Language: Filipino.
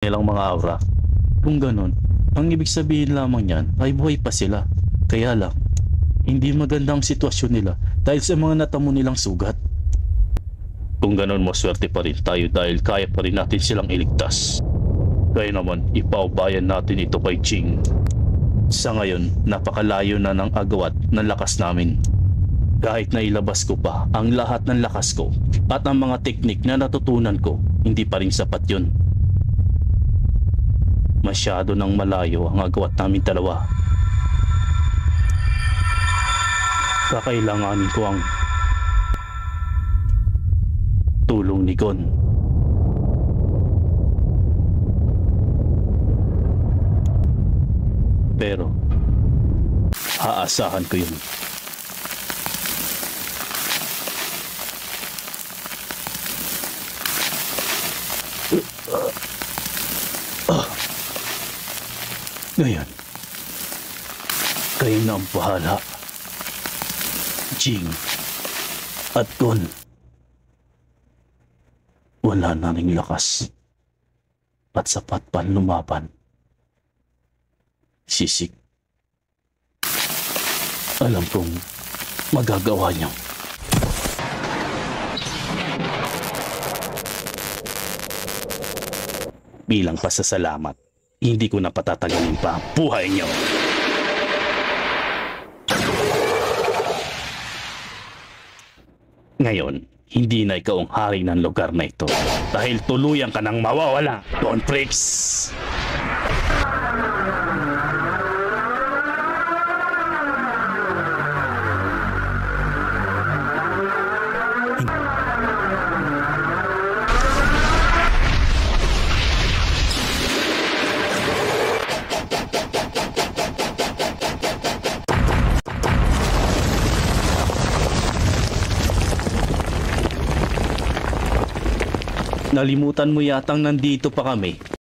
nilang mga aura. Kung ganun, ang ibig sabihin lamang niyan ay buhay pa sila. Kaya lang, hindi maganda ang sitwasyon nila dahil sa mga natamo nilang sugat. Kung ganun, maswerte pa rin tayo dahil kaya pa rin natin silang iligtas. Kaya naman, ipaubayan natin ito kay Ching. Sa ngayon, napakalayo na ng agawat ng lakas namin. Kahit na ilabas ko pa ang lahat ng lakas ko at ang mga teknik na natutunan ko, hindi pa rin sapat yun. Masyado nang malayo ang agawat namin dalawa. Kakailanganin ko ang tulong ni Gon. Pero aasahan ko yun. Ngayon, kayo na ang bahala. Jing at Gon. Wala na ring lakas at sapat pa lumaban. Sisik. Alam kong magagawa niyo. Bilang pasasalamat, hindi ko na patatagalin pa ang buhay niyo. Ngayon, hindi na ikaw ang hari ng lugar na ito dahil tuluyan ka nang mawawala, Don Prix! Nalimutan mo yatang nandito pa kami.